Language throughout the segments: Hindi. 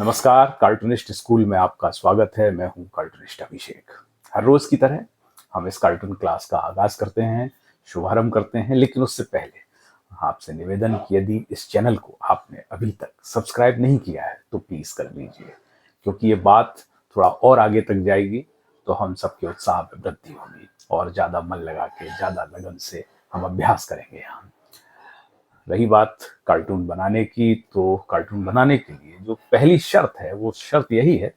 नमस्कार, कार्टूनिस्ट स्कूल में आपका स्वागत है। मैं हूं कार्टूनिस्ट अभिषेक। हर रोज की तरह हम इस कार्टून क्लास का आगाज करते हैं, शुभारंभ करते हैं। लेकिन उससे पहले आपसे निवेदन कि यदि इस चैनल को आपने अभी तक सब्सक्राइब नहीं किया है तो प्लीज कर लीजिए, क्योंकि ये बात थोड़ा और आगे तक जाएगी तो हम सबके उत्साह में वृद्धि होगी और ज्यादा मन लगा के, ज्यादा लगन से हम अभ्यास करेंगे यहाँ। रही बात कार्टून बनाने की, तो कार्टून बनाने के लिए जो पहली शर्त है वो शर्त यही है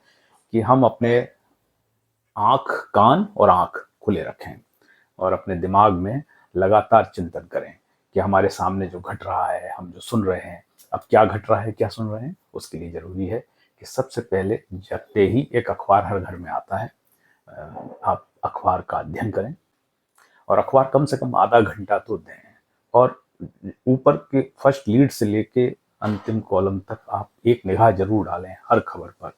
कि हम अपने आंख, कान और आंख खुले रखें और अपने दिमाग में लगातार चिंतन करें कि हमारे सामने जो घट रहा है, हम जो सुन रहे हैं, अब क्या घट रहा है, क्या सुन रहे हैं। उसके लिए जरूरी है कि सबसे पहले जगते ही एक अखबार हर घर में आता है, आप अखबार का अध्ययन करें और अखबार कम से कम आधा घंटा तो दें। और ऊपर के फर्स्ट लीड से लेके अंतिम कॉलम तक आप एक निगाह जरूर डालें हर खबर पर,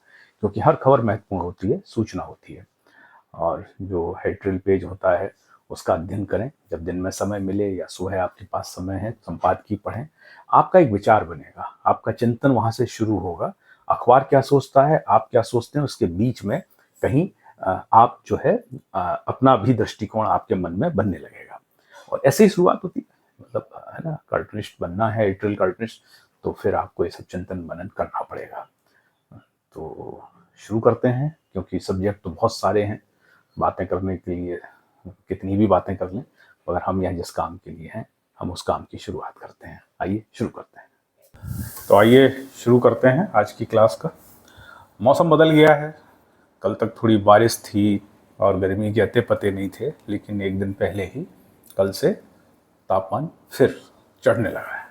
क्योंकि हर खबर महत्वपूर्ण होती है, सूचना होती है। और जो हेडलाइन पेज होता है उसका अध्ययन करें जब दिन में समय मिले या सुबह आपके पास समय है, संपादकीय पढ़ें। आपका एक विचार बनेगा, आपका चिंतन वहां से शुरू होगा। अखबार क्या सोचता है, आप क्या सोचते हैं, उसके बीच में कहीं आप जो है अपना भी दृष्टिकोण आपके मन में बनने लगेगा। और ऐसे ही शुरुआत होती है, मतलब है ना, कार्टूनिस्ट बनना है, एडिटोरियल कार्टूनिस्ट, तो फिर आपको ये सब चिंतन मनन करना पड़ेगा। तो शुरू करते हैं, क्योंकि सब्जेक्ट तो बहुत सारे हैं बातें करने के लिए। कितनी भी बातें कर लें, मगर हम यहाँ जिस काम के लिए हैं हम उस काम की शुरुआत करते हैं। आइए शुरू करते हैं। तो आइए शुरू करते हैं आज की क्लास का। मौसम बदल गया है, कल तक थोड़ी बारिश थी और गर्मी के अते पते नहीं थे, लेकिन एक दिन पहले ही कल से तापमान फिर चढ़ने लगा है।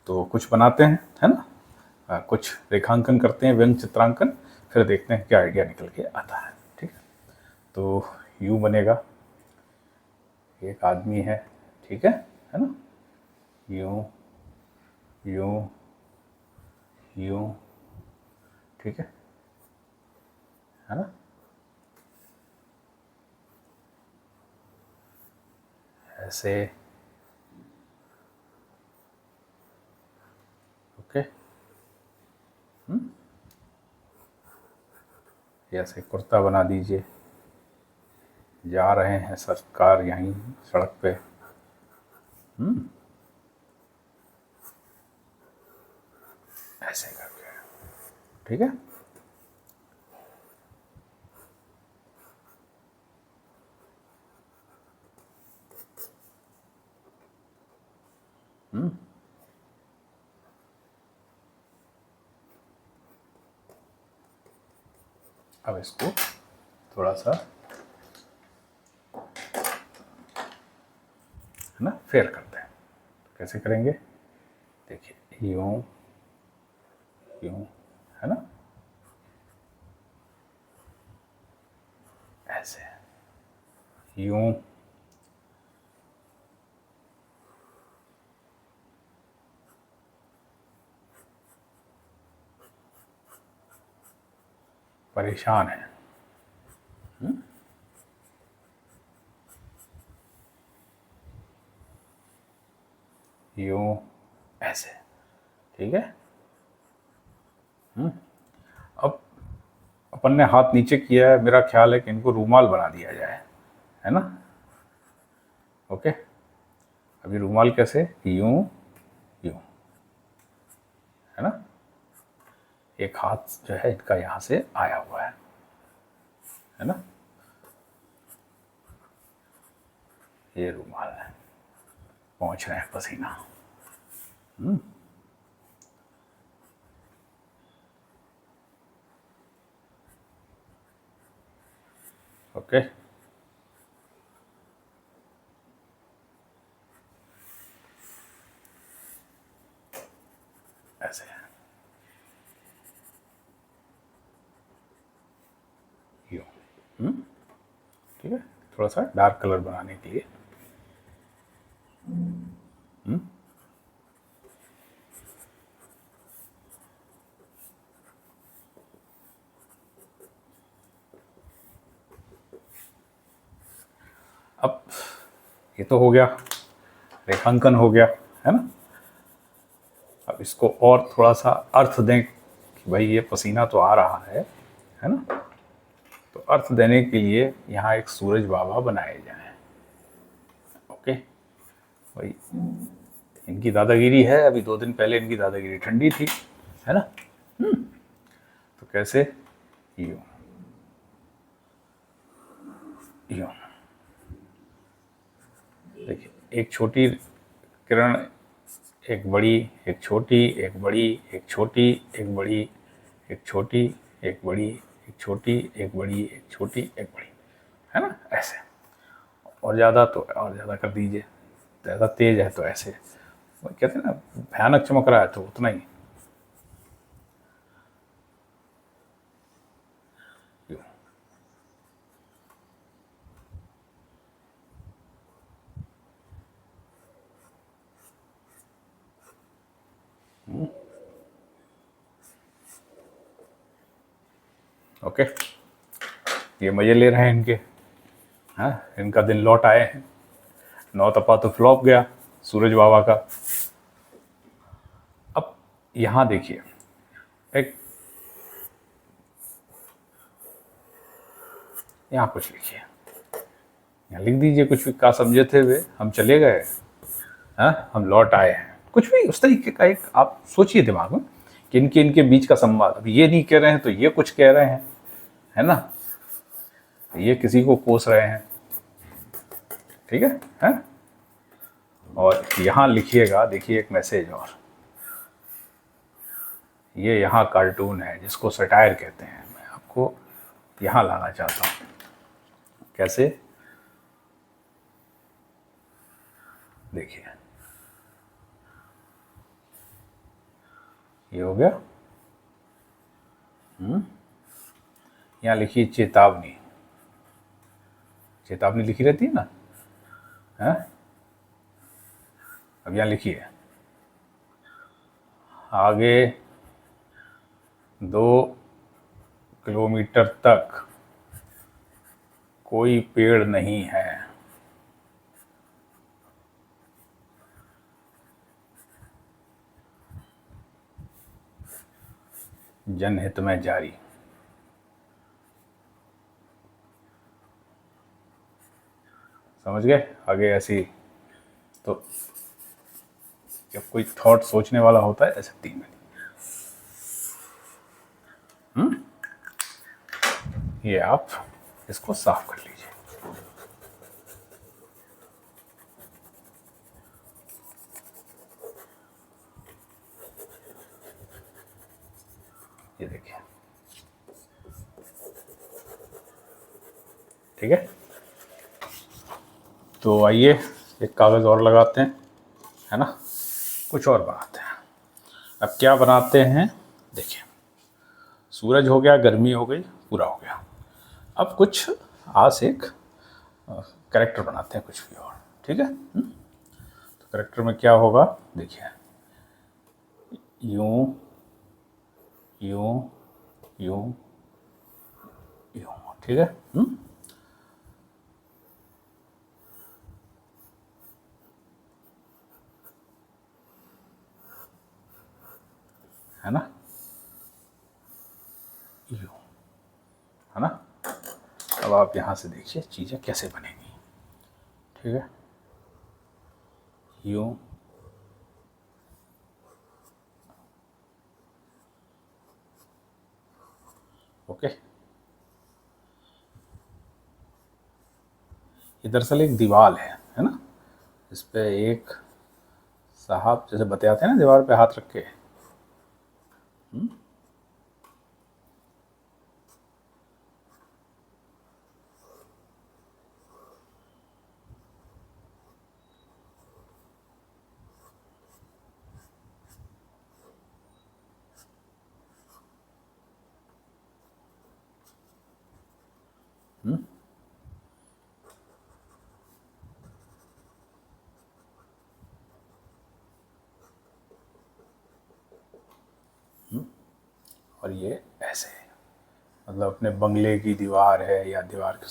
तो कुछ बनाते हैं, है ना, कुछ रेखांकन करते हैं, व्यंग चित्रांकन, फिर देखते हैं क्या आइडिया निकल के आता है। ठीक है, तो यूं बनेगा, एक आदमी है, ठीक है ना, यूं यूं यूं, ठीक है ना, ऐसे, ओके, ऐसे कुर्ता बना दीजिए। जा रहे हैं सरकार यहीं सड़क पे, ऐसे करके, ठीक है। अब इसको थोड़ा सा, है ना, फेयर करते हैं। तो कैसे करेंगे, देखिए, यूं यूं, है ना, ऐसे, यूं, परेशान है, यूं, ऐसे, ठीक है। अब अपन ने हाथ नीचे किया है, मेरा ख्याल है कि इनको रूमाल बना दिया जाए, है ना। ओके, अभी रूमाल कैसे, यूं यूं, है ना, एक हाथ जो है इनका यहां से आया हुआ है ना, ये रूमाल है, पहुंच रहे हैं पसीना। ओके, ऐसे, यूं, ठीक है। थोड़ा सा डार्क कलर बनाने के लिए, अब ये तो हो गया, रेखांकन हो गया, है ना। अब इसको और थोड़ा सा अर्थ दें कि भाई ये पसीना तो आ रहा है ना, तो अर्थ देने के लिए यहाँ एक सूरज बाबा बनाए जाएं। ओके भाई, इनकी दादागिरी है, अभी 2 दिन पहले इनकी दादागिरी ठंडी थी, है ना। तो कैसे, यूं यूं देखिए, एक छोटी किरण, एक बड़ी, एक छोटी, एक बड़ी, एक छोटी, एक बड़ी, एक छोटी, एक बड़ी, एक छोटी, एक बड़ी, एक छोटी, एक बड़ी, है ना, ऐसे। और ज़्यादा तो और ज़्यादा कर दीजिए, ज़्यादा तेज है तो ऐसे, वो कहते हैं ना भयानक चमक रहा है तो उतना ही। ओके, ये मजे ले रहे हैं इनके, हाँ, इनका दिन लौट आए हैं। 9 तपा तो फ्लॉप गया सूरज बाबा का। अब यहाँ देखिए, एक यहाँ कुछ लिखिए, यहाँ लिख दीजिए कुछ भी, का समझे थे वे हम चले गए, हाँ हम लौट आए हैं, कुछ भी उस तरीके का एक आप सोचिए दिमाग में कि इनके इनके बीच का संवाद। अब ये नहीं कह रहे हैं तो ये कुछ कह रहे हैं, है ना, ये किसी को कोस रहे हैं, ठीक है? और यहाँ लिखिएगा, देखिए एक मैसेज और, ये यहाँ कार्टून है जिसको सटायर कहते हैं, मैं आपको यहाँ लाना चाहता हूँ। कैसे, देखिए ये हो गया। यहाँ लिखिए चेतावनी, चेतावनी लिखी रहती है ना, है? अब यहाँ लिखिए, आगे 2 किलोमीटर तक कोई पेड़ नहीं है। जनहित में जारी। समझ गए? आगे ऐसी, तो जब कोई थॉट सोचने वाला होता है ऐसे 3 मिनट, ये आप इसको साफ कर लीजिए। ये देखिए, ठीक है। तो आइए एक कागज़ और लगाते हैं, है ना, कुछ और बनाते हैं। अब क्या बनाते हैं, देखिए सूरज हो गया, गर्मी हो गई, पूरा हो गया। अब कुछ आस एक कैरेक्टर बनाते हैं कुछ भी और, ठीक है। तो कैरेक्टर में क्या होगा, देखिए यूं यूं यूं यूं, ठीक है। है ना, यूं, है ना। अब आप यहाँ से देखिए चीज़ें कैसे बनेंगी, ठीक है। यूं, ओके। ये दरअसल एक दीवार है ना, इस पे एक साहब जैसे बताते हैं ना, दीवार पे हाथ रख के, और ये ऐसे, मतलब अपने बंगले की दीवार है या दीवार के,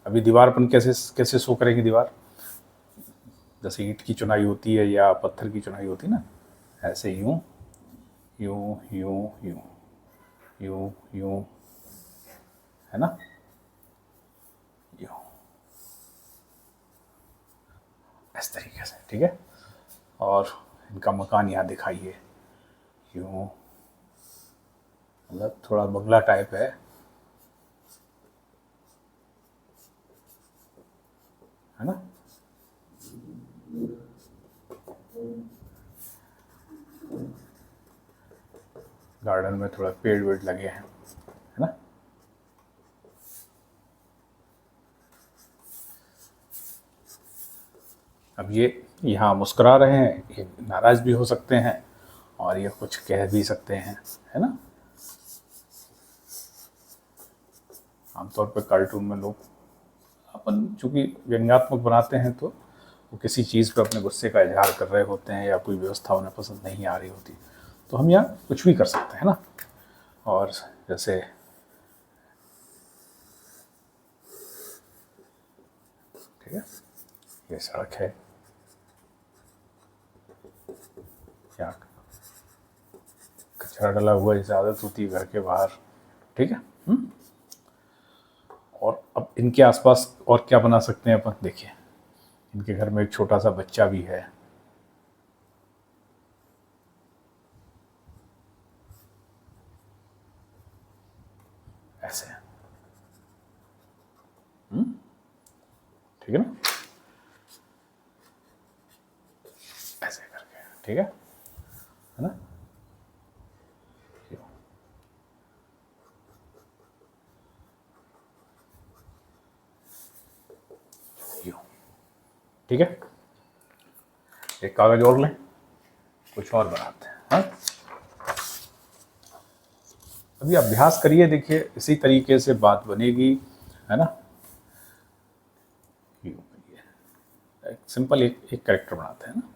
अभी दीवार अपन कैसे कैसे शो करेगी दीवार, जैसे ईंट की चुनाई होती है या पत्थर की चुनाई होती है ना, ऐसे यूं यूं यूं यूं, यूं यूं, है ना, यूं, इस तरीके से, ठीक है। और इनका मकान यहाँ दिखाइए, यूं, मतलब थोड़ा बंगला टाइप है ना। गार्डन में थोड़ा पेड़ वेड़ लगे हैं, है ना। अब ये यहाँ मुस्कुरा रहे हैं, ये नाराज भी हो सकते हैं और ये कुछ कह भी सकते हैं, है ना। आमतौर पर कार्टून में लोग अपन चूंकि व्यंग्यात्मक बनाते हैं तो वो किसी चीज़ पर अपने गुस्से का इजहार कर रहे होते हैं या कोई व्यवस्था उन्हें पसंद नहीं आ रही होती, तो हम यहाँ कुछ भी कर सकते हैं ना। और जैसे ठीक है, ये सड़क है, यहाँ कचरा डला हुआ जैसे आदत होती है घर के बाहर, ठीक है। और अब इनके आसपास और क्या बना सकते हैं अपन, देखिए इनके घर में एक छोटा सा बच्चा भी है, ऐसे, ठीक है ना, ऐसे करके, ठीक है ना। ठीक है, एक कागज और लें, कुछ और बनाते हैं, हाँ। अभी अभ्यास करिए, देखिए इसी तरीके से बात बनेगी, है ना। एक सिंपल एक कैरेक्टर बनाते हैं ना।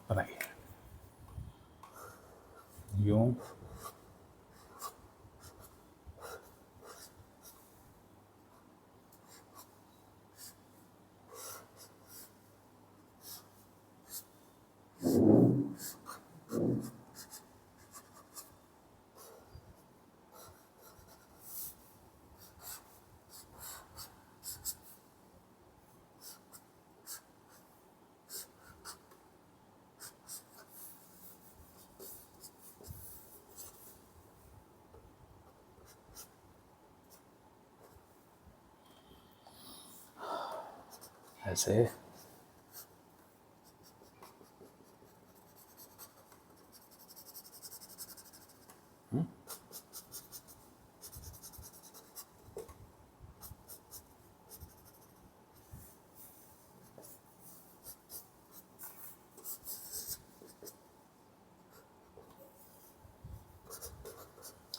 बनाइए, यूं, ऐसे,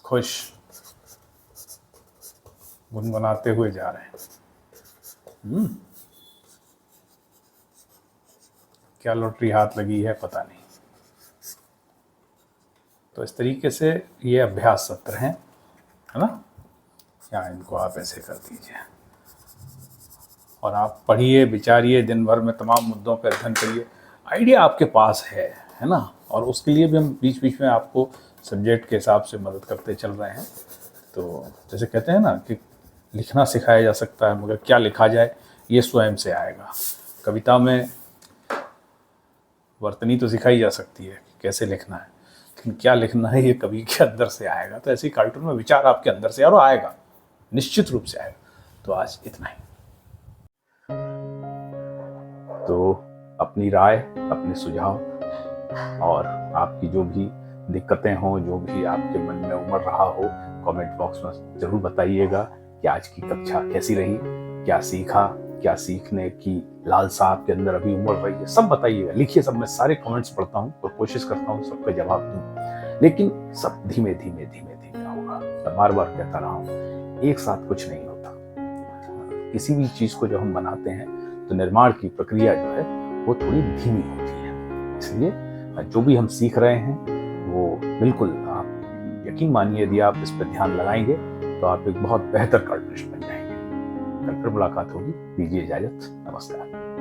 खुश, गुनगुनाते हुए जा रहे हैं। क्या लॉटरी हाथ लगी है पता नहीं। तो इस तरीके से ये अभ्यास सत्र हैं, है ना। या इनको आप ऐसे कर दीजिए और आप पढ़िए, विचारिए, दिन भर में तमाम मुद्दों पर अध्ययन करिए। आइडिया आपके पास है ना। और उसके लिए भी हम बीच बीच में आपको सब्जेक्ट के हिसाब से मदद करते चल रहे हैं। तो जैसे कहते हैं ना कि लिखना सिखाया जा सकता है, मगर क्या लिखा जाए ये स्वयं से आएगा। कविता में वर्तनी तो सिखाई जा सकती है कि कैसे लिखना है, लेकिन क्या लिखना है ये कवि के अंदर से आएगा। तो ऐसे ही कार्टून में विचार आपके अंदर से और आएगा, निश्चित रूप से आएगा। तो आज इतना ही। तो अपनी राय, अपने सुझाव और आपकी जो भी दिक्कतें हों, जो भी आपके मन में उमड़ रहा हो, कमेंट बॉक्स में ज़रूर बताइएगा कि आज की कक्षा कैसी रही, क्या सीखा, क्या सीखने की लालसा आपके अंदर अभी उमड़ रही है, सब बताइएगा, लिखिए सब। मैं सारे कमेंट्स पढ़ता हूँ और कोशिश करता हूँ सबका जवाब दूँ, लेकिन सब धीमे धीमे धीमे धीमे होगा। मैं बार बार कहता रहा हूँ, एक साथ कुछ नहीं होता। किसी भी चीज को जब हम बनाते हैं तो निर्माण की प्रक्रिया जो है वो थोड़ी धीमी होती है। इसलिए जो भी हम सीख रहे हैं वो बिल्कुल, आप यकीन मानिए, यदि आप इस पर ध्यान लगाएंगे तो आप एक बहुत बेहतर कार्टूनिस्ट बन जाएंगे। कल फिर मुलाकात होगी, दीजिए इजाजत, नमस्कार।